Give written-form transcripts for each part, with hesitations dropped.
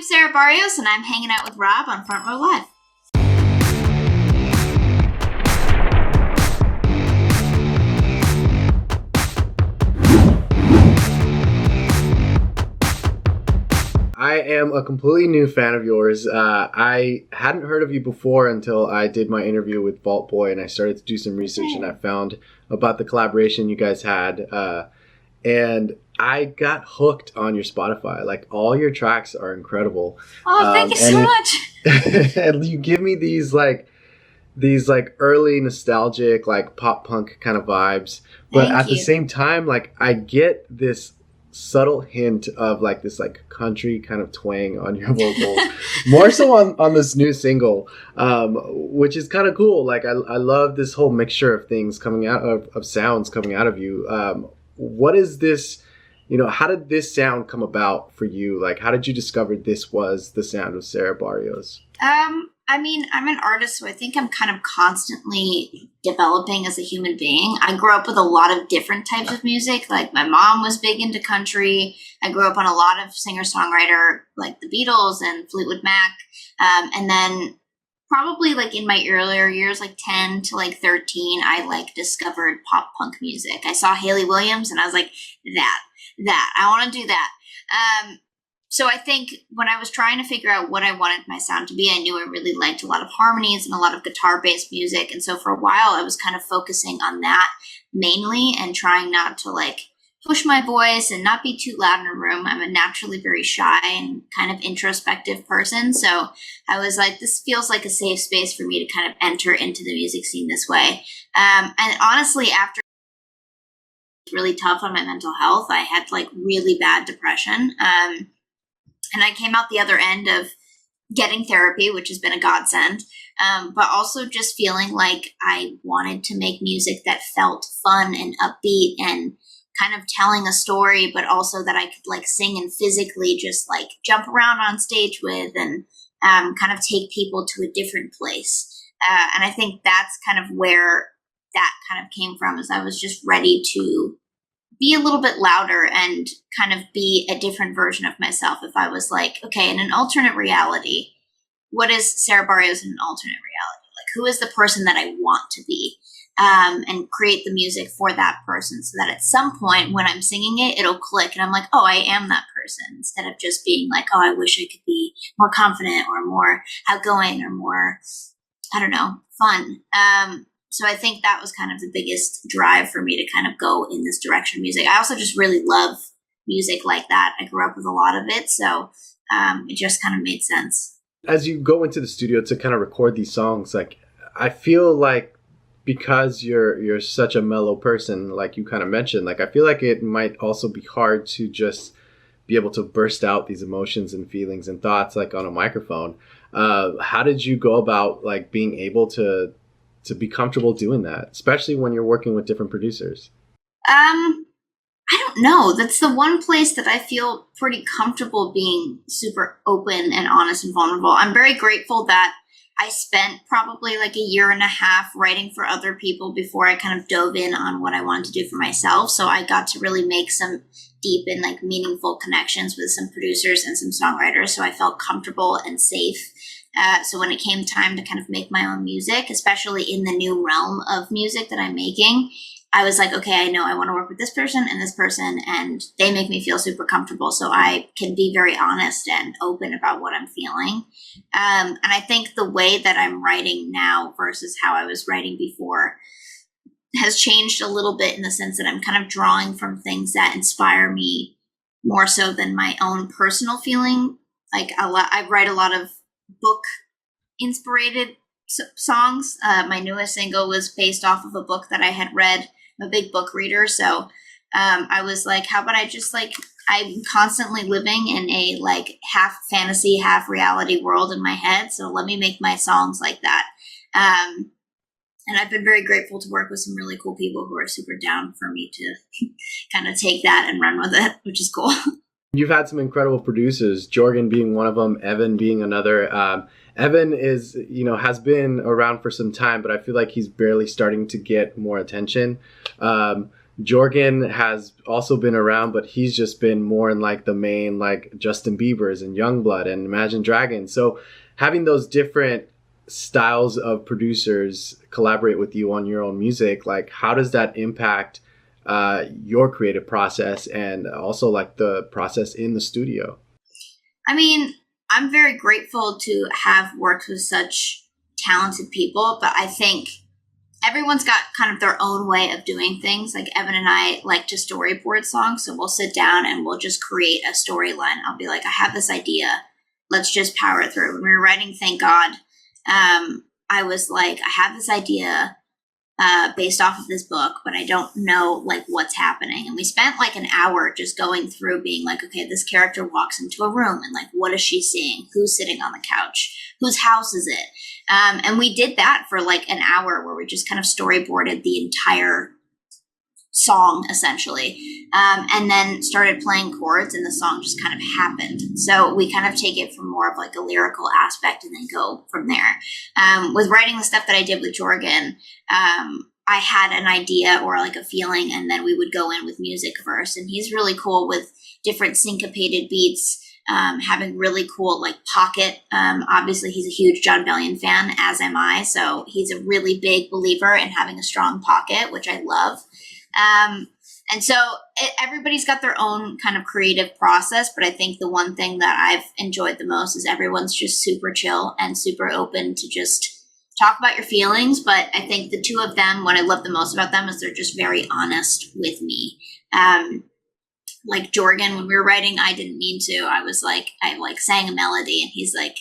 I'm Sarah Barrios, and I'm hanging out with Rob on Front Row Live. I am a completely new fan of yours. I hadn't heard of you before until I did my interview with Vault Boy, and I started to do some research, and I found about the collaboration you guys had. And I got hooked on your Spotify. Like, all your tracks are incredible. Oh, thank you so much. And you give me these early nostalgic, like pop punk kind of vibes. But at the same time, like, I get this subtle hint of like this like country kind of twang on your vocals, more so on this new single, which is kind of cool. Like, I love this whole mixture of things coming out of sounds coming out of you. What is this, how did this sound come about for you? Like, how did you discover this was the sound of Sarah Barrios? I mean, I'm an artist, so I think I'm kind of constantly developing as a human being. I grew up with a lot of different types of music. Like, my mom was big into country. I grew up on a lot of singer-songwriter, like the Beatles and Fleetwood Mac. And then probably like in my earlier years, like 10 to like 13, I like discovered pop punk music. I saw Hayley Williams and I was like, I want to do that. So I think when I was trying to figure out what I wanted my sound to be, I knew I really liked a lot of harmonies and a lot of guitar-based music. And so for a while, I was kind of focusing on that mainly and trying not to like push my voice and not be too loud in a room. I'm a naturally very shy and kind of introspective person. So I was like, this feels like a safe space for me to kind of enter into the music scene this way. And honestly, after really tough on my mental health, I had like really bad depression. And I came out the other end of getting therapy, which has been a godsend, but also just feeling like I wanted to make music that felt fun and upbeat and kind of telling a story, but also that I could like sing and physically just like jump around on stage with and kind of take people to a different place. And I think that's kind of where that kind of came from, is I was just ready to be a little bit louder and kind of be a different version of myself. If I was like, okay, in an alternate reality, what is Sarah Barrios in an alternate reality? Like, who is the person that I want to be? And create the music for that person so that at some point when I'm singing it, it'll click and I'm like, oh, I am that person, instead of just being like, oh, I wish I could be more confident or more outgoing or more, I don't know, fun. So I think that was kind of the biggest drive for me to kind of go in this direction of music. I also just really love music like that. I grew up with a lot of it, so it just kind of made sense. As you go into the studio to kind of record these songs, like, I feel like because you're such a mellow person, like you kind of mentioned, like, I feel like it might also be hard to just be able to burst out these emotions and feelings and thoughts like on a microphone. How did you go about like being able to be comfortable doing that, especially when you're working with different producers? I don't know. That's the one place that I feel pretty comfortable being super open and honest and vulnerable. I'm very grateful that I spent probably like a year and a half writing for other people before I kind of dove in on what I wanted to do for myself. So I got to really make some deep and like meaningful connections with some producers and some songwriters. So I felt comfortable and safe. So when it came time to kind of make my own music, especially in the new realm of music that I'm making, I was like, okay, I know I want to work with this person, and they make me feel super comfortable. So I can be very honest and open about what I'm feeling. And I think the way that I'm writing now versus how I was writing before has changed a little bit, in the sense that I'm kind of drawing from things that inspire me more so than my own personal feeling. Like, I write a lot of book inspired songs. My newest single was based off of a book that I had read. I'm a big book reader, so I was like, how about I just like, I'm constantly living in a like half fantasy, half reality world in my head, so let me make my songs like that. And I've been very grateful to work with some really cool people who are super down for me to kind of take that and run with it, which is cool. You've had some incredible producers, Jorgen being one of them, Evan being another. Evan is, has been around for some time, but I feel like he's barely starting to get more attention. Jorgen has also been around, but he's just been more in like the main, like Justin Bieber's and Youngblood and Imagine Dragons. So having those different styles of producers collaborate with you on your own music, like how does that impact your creative process and also like the process in the studio? I mean, I'm very grateful to have worked with such talented people, but I think everyone's got kind of their own way of doing things. Like Evan and I like to storyboard songs, so we'll sit down and we'll just create a storyline. I'll be like, I have this idea, let's just power it through. When we were writing Thank God, I was like, I have this idea based off of this book, but I don't know like what's happening. And we spent like an hour just going through being like, okay, this character walks into a room and like, what is she seeing? Who's sitting on the couch? Whose house is it? And we did that for like an hour where we just kind of storyboarded the entire song essentially, and then started playing chords and the song just kind of happened. So we kind of take it from more of like a lyrical aspect and then go from there. With writing the stuff that I did with Jorgen, I had an idea or like a feeling, and then we would go in with music first. And he's really cool with different syncopated beats, having really cool like pocket. Obviously he's a huge John Bellion fan, as am I. So he's a really big believer in having a strong pocket, which I love. And so everybody's got their own kind of creative process, but I think the one thing that I've enjoyed the most is everyone's just super chill and super open to just talk about your feelings. But I think the two of them, what I love the most about them is they're just very honest with me. Like Jorgen, when we were writing I Didn't Mean To, I was like, I like sang a melody and he's like,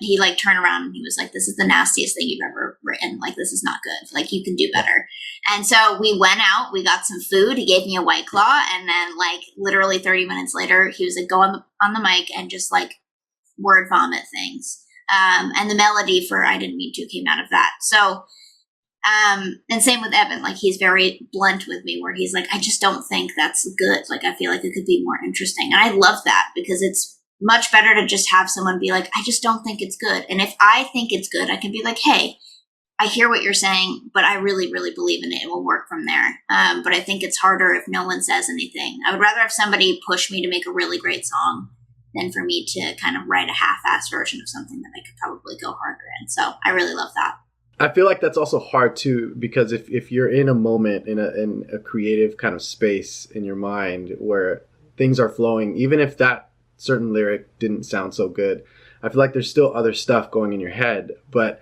he like turned around and he was like, this is the nastiest thing you've ever written. Like, this is not good. Like, you can do better. And so we went out, we got some food. He gave me a White Claw. And then like literally 30 minutes later, he was like, go on the mic and just like word vomit things. And the melody for I Didn't Mean To came out of that. So, and same with Evan, like he's very blunt with me where he's like, I just don't think that's good. Like, I feel like it could be more interesting. And I love that because it's much better to just have someone be like, I just don't think it's good. And if I think it's good, I can be like, hey, I hear what you're saying, but I really, really believe in it. It will work from there. But I think it's harder if no one says anything. I would rather have somebody push me to make a really great song than for me to kind of write a half-assed version of something that I could probably go harder in. So I really love that. I feel like that's also hard too, because if you're in a moment in a creative kind of space in your mind where things are flowing, even if that certain lyric didn't sound so good, I feel like there's still other stuff going in your head. But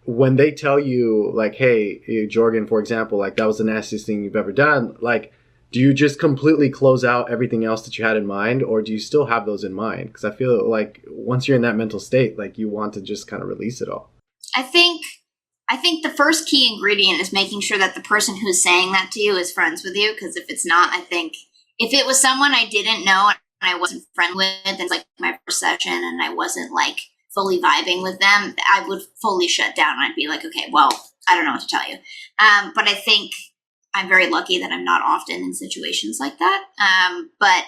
when they tell you like, hey, Jorgen, for example, like that was the nastiest thing you've ever done, like, do you just completely close out everything else that you had in mind, or do you still have those in mind? Because I feel like once you're in that mental state, like you want to just kind of release it all. I think the first key ingredient is making sure that the person who's saying that to you is friends with you. Because if it's not, I think if it was someone I didn't know and I wasn't friend with, and it's like my first session and I wasn't like fully vibing with them, I would fully shut down. I'd be like, okay, well, I don't know what to tell you. But I think I'm very lucky that I'm not often in situations like that. But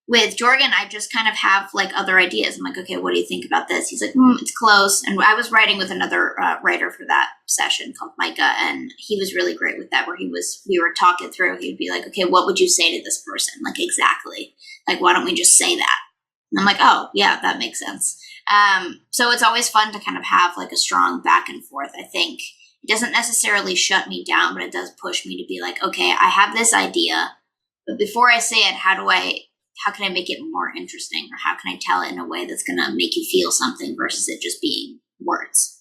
with Jorgen, I just kind of have like other ideas. I'm like, okay, what do you think about this? He's like, it's close. And I was writing with another writer for that session called Micah, and he was really great with that, where we were talking through. He'd be like, okay, what would you say to this person? Like, exactly. Like, why don't we just say that? And I'm like, oh, yeah, that makes sense. So it's always fun to kind of have like a strong back and forth. I think it doesn't necessarily shut me down, but it does push me to be like, okay, I have this idea, but before I say it, how can I make it more interesting, or how can I tell it in a way that's going to make you feel something versus it just being words?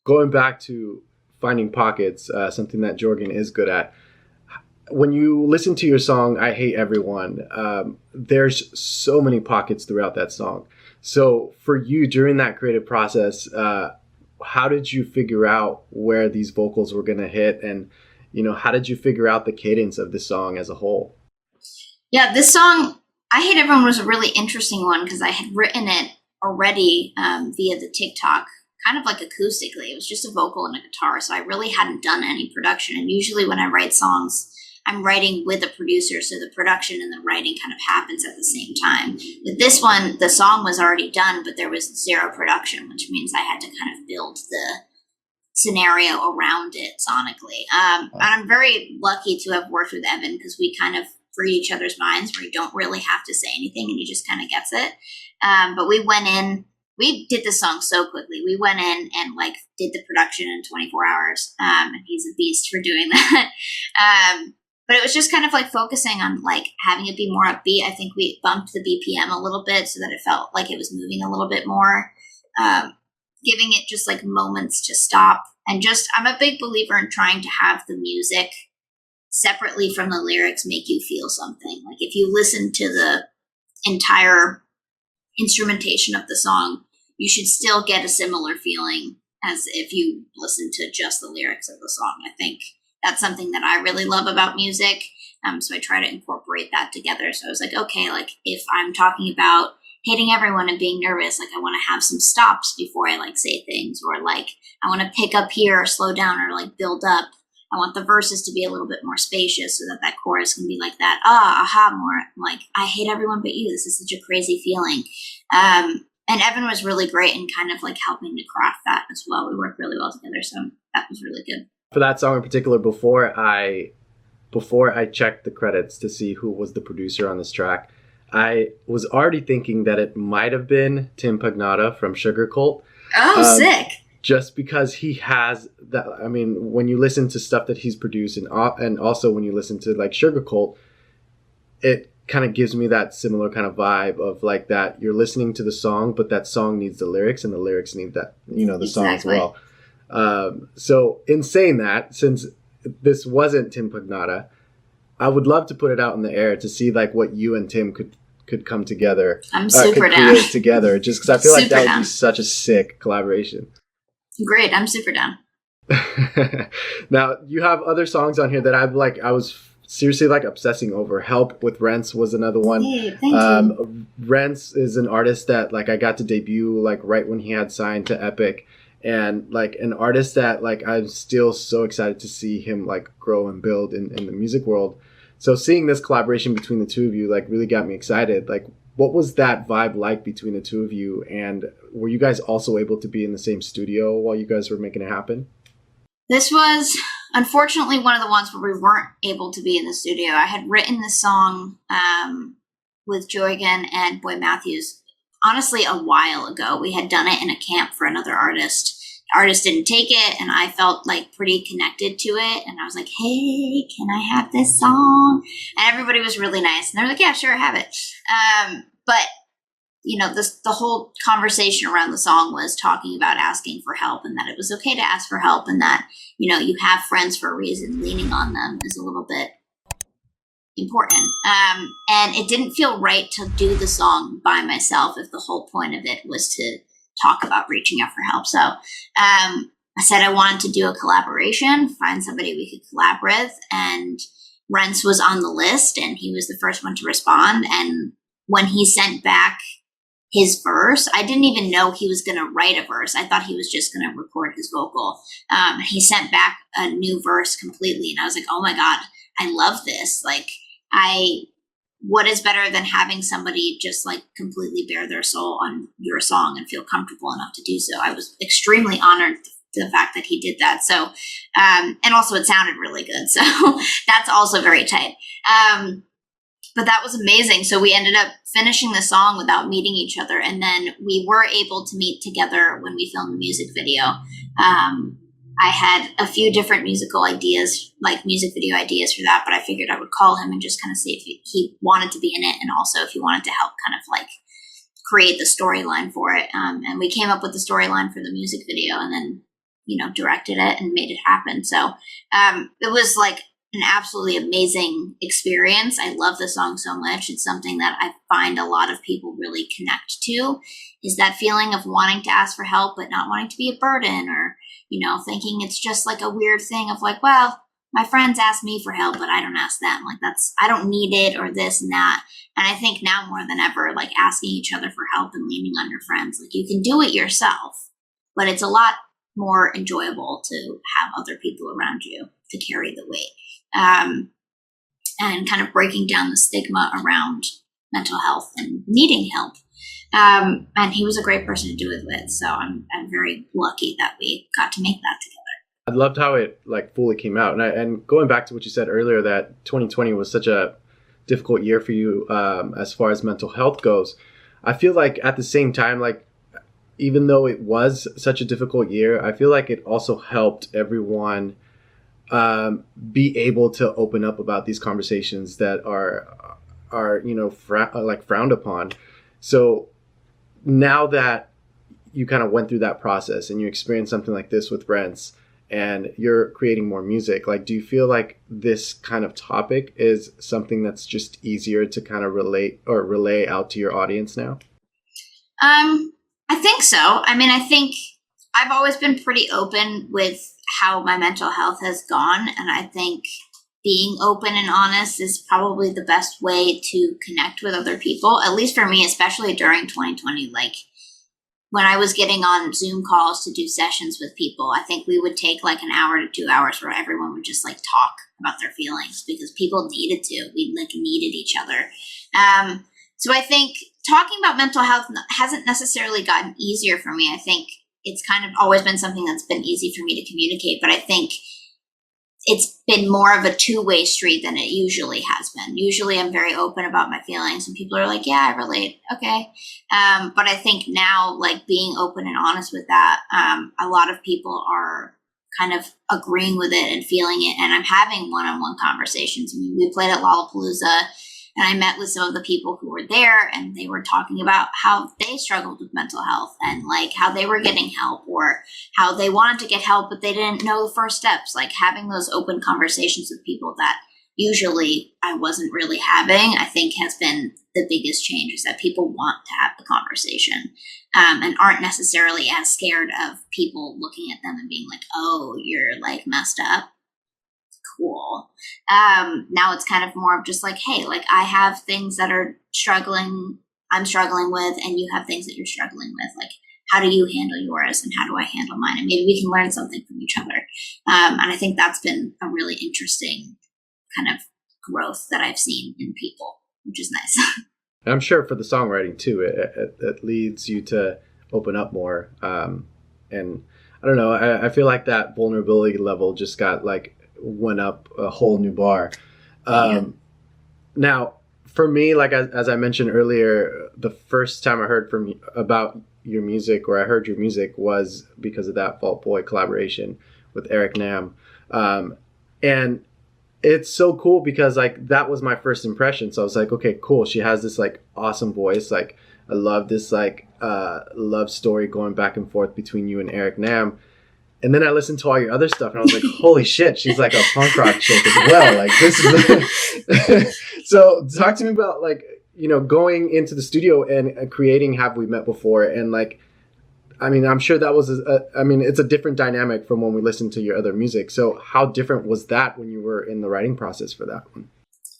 Going back to finding pockets, something that Jorgen is good at. When you listen to your song, I Hate Everyone, there's so many pockets throughout that song. So for you during that creative process, how did you figure out where these vocals were going to hit? And, how did you figure out the cadence of the song as a whole? Yeah, this song, I Hate Everyone, was a really interesting one because I had written it already via the TikTok, kind of like acoustically. It was just a vocal and a guitar, so I really hadn't done any production. And usually when I write songs, I'm writing with a producer, so the production and the writing kind of happens at the same time. With this one, the song was already done, but there was zero production, which means I had to kind of build scenario around it sonically. And I'm very lucky to have worked with Evan because we kind of read each other's minds where you don't really have to say anything and he just kind of gets it. But we went in, we did the song so quickly. We went in and like did the production in 24 hours. And he's a beast for doing that. But it was just kind of like focusing on like having it be more upbeat. I think we bumped the BPM a little bit so that it felt like it was moving a little bit more. Giving it just like moments to stop. And just, I'm a big believer in trying to have the music separately from the lyrics make you feel something. Like if you listen to the entire instrumentation of the song, you should still get a similar feeling as if you listen to just the lyrics of the song. I think that's something that I really love about music. So I try to incorporate that together. So I was like, okay, like if I'm talking about hating everyone and being nervous, like I want to have some stops before I like say things, or like I want to pick up here or slow down or like build up. I want the verses to be a little bit more spacious so that that chorus can be like that, aha, more like I hate everyone but you. This is such a crazy feeling. And Evan was really great in kind of like helping to craft that as well. We worked really well together. So that was really good. For that song in particular, before I checked the credits to see who was the producer on this track, I was already thinking that it might have been Tim Pagnotta from Sugar Cult. Oh, sick. Just because he has that, I mean, when you listen to stuff that he's produced and also when you listen to like Sugar Cult, it kind of gives me that similar kind of vibe of like that you're listening to the song, but that song needs the lyrics and the lyrics need that, you know, the song as well. So in saying that, since this wasn't Tim Pagnotta, I would love to put it out in the air to see like what you and Tim could come together. I'm super down. Together, just because I feel like that would be such a sick collaboration. Great, I'm super down. Now you have other songs on here that I was seriously like obsessing over. Help with Rence was another one. Hey, thank you. Rence is an artist that like I got to debut like right when he had signed to Epic, and like an artist that like I'm still so excited to see him like grow and build in the music world. So seeing this collaboration between the two of you like really got me excited. Like, what was that vibe like between the two of you? And were you guys also able to be in the same studio while you guys were making it happen? This was unfortunately one of the ones where we weren't able to be in the studio. I had written the song with Joygan and Boy Matthews, honestly, a while ago. We had done it in a camp for another artist. The artist didn't take it, and I felt like pretty connected to it. And I was like, hey, can I have this song? And everybody was really nice. And they're like, yeah, sure, have it. But you know, the whole conversation around the song was talking about asking for help, and that it was okay to ask for help, and that, you know, you have friends for a reason. Leaning on them is a little bit important. And it didn't feel right to do the song by myself if the whole point of it was to talk about reaching out for help. So I said I wanted to do a collaboration, find somebody we could collab with, and Rence was on the list, and he was the first one to respond. And when he sent back his verse, I didn't even know he was going to write a verse. I thought he was just going to record his vocal. He sent back a new verse completely, and I was like, oh my God, I love this. Like, what is better than having somebody just like completely bare their soul on your song and feel comfortable enough to do so? I was extremely honored to the fact that he did that. So, and also it sounded really good. So that's also very tight. But that was amazing. So we ended up finishing the song without meeting each other. And then we were able to meet together when we filmed the music video. I had a few different musical ideas, like music video ideas for that, but I figured I would call him and just kind of see if he wanted to be in it, and also if he wanted to help kind of like create the storyline for it. And we came up with the storyline for the music video, and then, you know, directed it and made it happen. So it was like an absolutely amazing experience. I love the song so much. It's something that I find a lot of people really connect to, is that feeling of wanting to ask for help, but not wanting to be a burden, or, you know, thinking it's just like a weird thing of like, well, my friends ask me for help, but I don't ask them. Like, I don't need it, or this and that. And I think now more than ever, like asking each other for help and leaning on your friends, like you can do it yourself, but it's a lot more enjoyable to have other people around you to carry the weight. And kind of breaking down the stigma around mental health and needing help. And he was a great person to do it with. So I'm very lucky that we got to make that together. I loved how it like fully came out, and going back to what you said earlier, that 2020 was such a difficult year for you as far as mental health goes. I feel like at the same time, like even though it was such a difficult year, I feel like it also helped everyone be able to open up about these conversations that are like frowned upon. So now that you kind of went through that process and you experienced something like this with Rents and you're creating more music, like do you feel like this kind of topic is something that's just easier to kind of relate or relay out to your audience now? I think so. I mean, I think I've always been pretty open with how my mental health has gone, and I think being open and honest is probably the best way to connect with other people, at least for me, especially during 2020. Like when I was getting on Zoom calls to do sessions with people, I think we would take like an hour to 2 hours where everyone would just like talk about their feelings because people needed to. We like needed each other. So I think talking about mental health hasn't necessarily gotten easier for me. I think it's kind of always been something that's been easy for me to communicate, but I think it's been more of a two-way street than it usually has been. Usually I'm very open about my feelings and people are like, yeah, I relate. Okay. But I think now, like being open and honest with that, a lot of people are kind of agreeing with it and feeling it. And I'm having one-on-one conversations. I mean, we played at Lollapalooza and I met with some of the people who were there and they were talking about how they struggled with mental health and like how they were getting help or how they wanted to get help, but they didn't know the first steps. Like having those open conversations with people that usually I wasn't really having, I think has been the biggest change, is that people want to have the conversation and aren't necessarily as scared of people looking at them and being like, oh, you're like messed up. Cool. Now it's kind of more of just like, hey, like I have things that I'm struggling with, and you have things that you're struggling with. Like, how do you handle yours and how do I handle mine? And maybe we can learn something from each other. And I think that's been a really interesting kind of growth that I've seen in people, which is nice. I'm sure for the songwriting too, it leads you to open up more. And I don't know, I feel like that vulnerability level just got like went up a whole new bar. Now, for me, like as I mentioned earlier, the first time I heard about your music, or I heard your music, was because of that Vault Boy collaboration with Eric Nam, and it's so cool because like that was my first impression. So I was like, okay, cool. She has this like awesome voice. Like I love this like love story going back and forth between you and Eric Nam. And then I listened to all your other stuff and I was like, holy shit, she's like a punk rock chick as well. Like this is So talk to me about like, you know, going into the studio and creating Have We Met Before? And like, I mean, I'm sure that was, it's a different dynamic from when we listened to your other music. So how different was that when you were in the writing process for that one?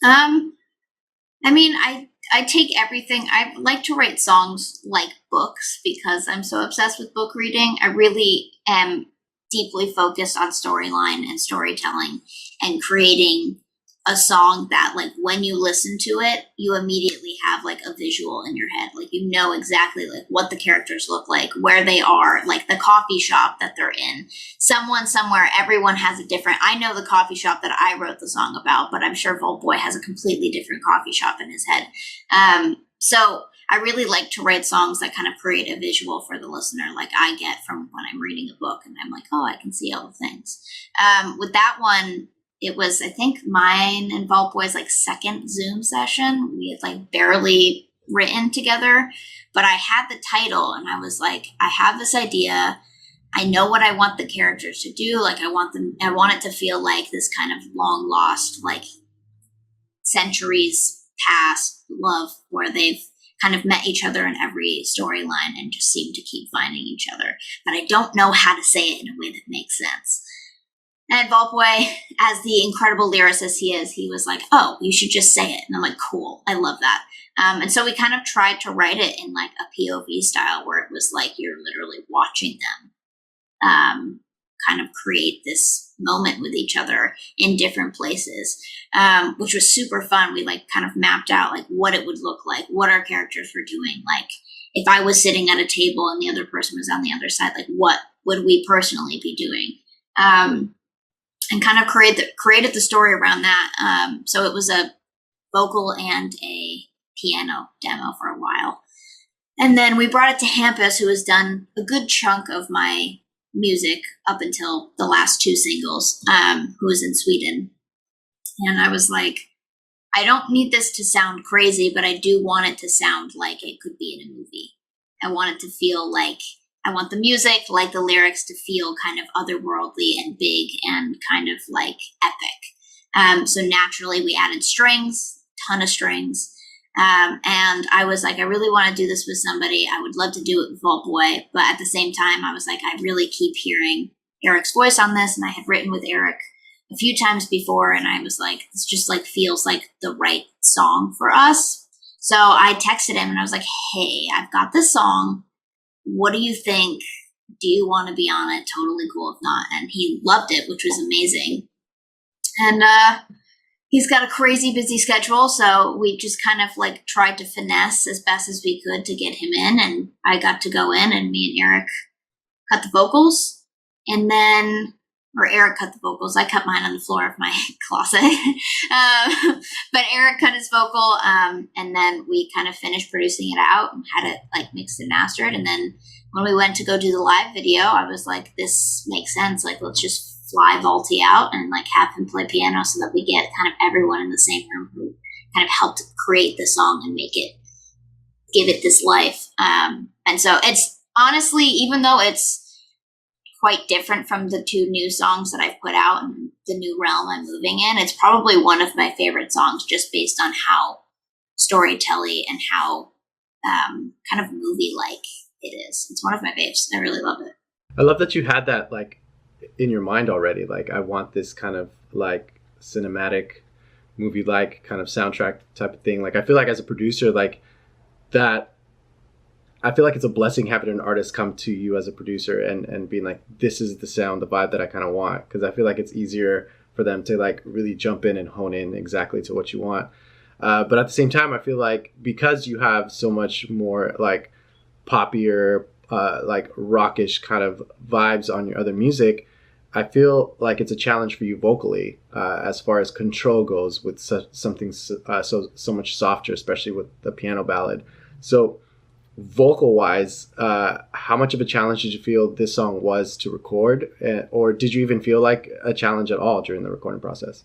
I mean, I take everything. I like to write songs like books because I'm so obsessed with book reading. I really am deeply focused on storyline and storytelling and creating a song that like when you listen to it, you immediately have like a visual in your head. Like you know exactly like what the characters look like, where they are, like the coffee shop that they're in. Someone somewhere, everyone has a different, I know the coffee shop that I wrote the song about, but I'm sure Vault Boy has a completely different coffee shop in his head. So I really like to write songs that kind of create a visual for the listener, like I get from when I'm reading a book and I'm like, oh, I can see all the things. With that one, it was, I think, mine and Vault Boy's like second Zoom session. We had like barely written together, but I had the title and I was like, I have this idea. I know what I want the characters to do. Like I want it to feel like this kind of long lost, like centuries past love where they've kind of met each other in every storyline and just seem to keep finding each other. But I don't know how to say it in a way that makes sense. And Vault Boy, as the incredible lyricist he is, he was like, oh, you should just say it. And I'm like, cool, I love that. And so we kind of tried to write it in like a POV style where it was like you're literally watching them kind of create this moment with each other in different places, which was super fun. We like kind of mapped out like what it would look like, what our characters were doing. Like if I was sitting at a table and the other person was on the other side, like what would we personally be doing? and kind of created the story around that. So it was a vocal and a piano demo for a while. And then we brought it to Hampus, who has done a good chunk of my music up until the last 2 singles, who is in Sweden. And I was like, I don't need this to sound crazy, but I do want it to sound like it could be in a movie. I want it to feel like, I want the music, like the lyrics, to feel kind of otherworldly and big and kind of like epic. So naturally we added strings, ton of strings. And I was like, I really want to do this with somebody. I would love to do it with Vault Boy. But at the same time, I was like, I really keep hearing Eric's voice on this. And I had written with Eric a few times before. And I was like, this just like feels like the right song for us. So I texted him and I was like, hey, I've got this song. What do you think? Do you want to be on it? Totally cool if not. And he loved it, which was amazing. And, he's got a crazy busy schedule, so we just kind of like tried to finesse as best as we could to get him in, and I got to go in, and me and Eric cut the vocals, and then, or Eric cut the vocals. I cut mine on the floor of my closet, but Eric cut his vocal, and then we kind of finished producing it out and had it like mixed and mastered, and then when we went to go do the live video, I was like, this makes sense, like let's just fly Vaulty out and like have him play piano so that we get kind of everyone in the same room who kind of helped create the song and give it this life. And so it's honestly, even though it's quite different from the 2 new songs that I've put out and the new realm I'm moving in, it's probably one of my favorite songs just based on how storytelling and how kind of movie-like it is. It's one of my faves. I really love it. I love that you had that like in your mind already. Like, I want this kind of like cinematic movie like kind of soundtrack type of thing. Like, I feel like as a producer, like that, I feel like it's a blessing having an artist come to you as a producer and being like, this is the sound, the vibe that I kind of want. Because I feel like it's easier for them to like really jump in and hone in exactly to what you want. But at the same time, I feel like because you have so much more like poppier, like rockish kind of vibes on your other music, I feel like it's a challenge for you vocally, as far as control goes with something so much softer, especially with the piano ballad. So vocal wise, how much of a challenge did you feel this song was to record? Or did you even feel like a challenge at all during the recording process?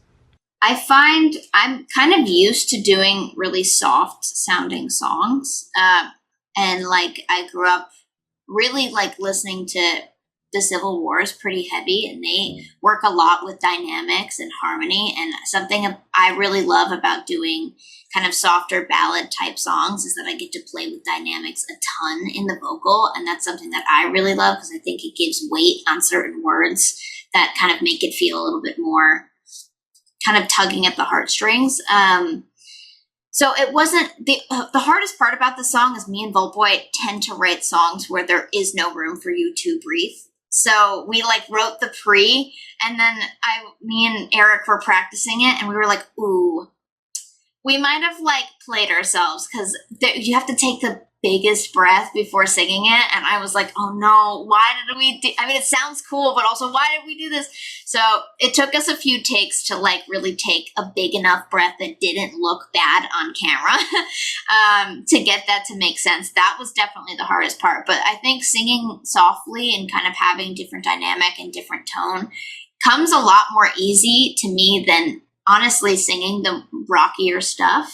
I find I'm kind of used to doing really soft sounding songs. And like I grew up really like listening to the Civil War is pretty heavy, and they work a lot with dynamics and harmony. And something I really love about doing kind of softer ballad type songs is that I get to play with dynamics a ton in the vocal. And that's something that I really love because I think it gives weight on certain words that kind of make it feel a little bit more kind of tugging at the heartstrings. So it wasn't the hardest part about the song is me and Voltboy tend to write songs where there is no room for you to breathe. So we like wrote the pre, and then me and Eric were practicing it, and we were like, ooh, we might have like played ourselves because you have to take the biggest breath before singing it. And I was like, oh no, why did we do, I mean, it sounds cool, but also why did we do this? So it took us a few takes to like really take a big enough breath that didn't look bad on camera to get that to make sense. That was definitely the hardest part. But I think singing softly and kind of having different dynamic and different tone comes a lot more easy to me than honestly singing the rockier stuff.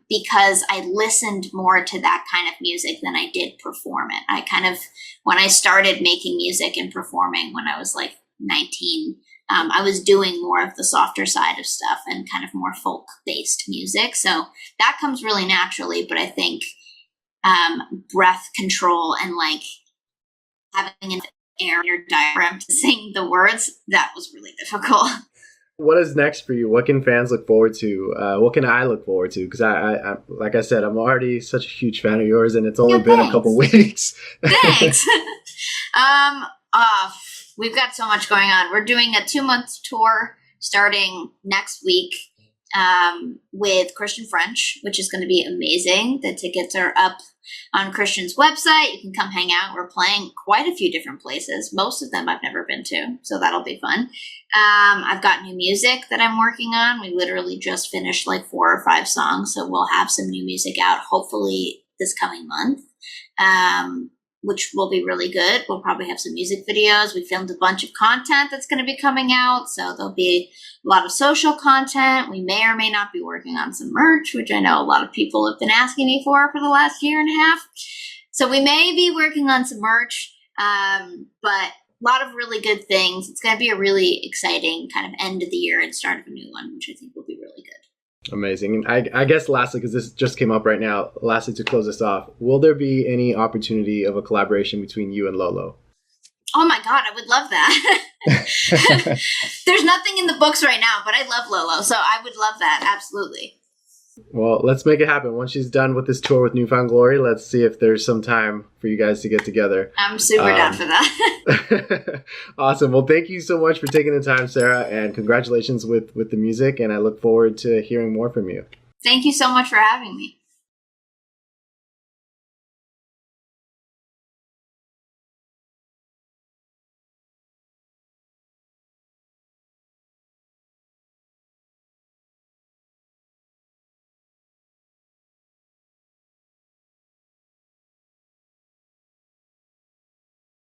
Because I listened more to that kind of music than I did perform it. I kind of, when I started making music and performing when I was like 19, I was doing more of the softer side of stuff and kind of more folk-based music. So that comes really naturally, but I think breath control and like having an air in your diaphragm to sing the words, that was really difficult. What is next for you? What can fans look forward to? What can I look forward to? Because I, like I said, I'm already such a huge fan of yours, and it's only been a couple weeks. Thanks. We've got so much going on. We're doing a 2-month tour starting next week. with Christian French, which is going to be amazing. The tickets are up on Christian's website. You can come hang out. We're playing quite a few different places. Most of them I've never been to, so that'll be fun. I've got new music that I'm working on. We literally just finished like 4 or 5 songs, so we'll have some new music out hopefully this coming month, which will be really good. We'll probably have some music videos. We filmed a bunch of content that's going to be coming out, so there'll be a lot of social content. We may or may not be working on some merch, which I know a lot of people have been asking me for the last year and a half. So we may be working on some merch, but a lot of really good things. It's going to be a really exciting kind of end of the year and start of a new one, which I think will be really good. Amazing. And I guess lastly, because this just came up right now, lastly to close this off, will there be any opportunity of a collaboration between you and Lolo? Oh my God, I would love that. There's nothing in the books right now, but I love Lolo, so I would love that. Absolutely. Well, let's make it happen. Once she's done with this tour with Newfound Glory, let's see if there's some time for you guys to get together. I'm super down for that. Awesome. Well, thank you so much for taking the time, Sarah, and congratulations with the music, and I look forward to hearing more from you. Thank you so much for having me.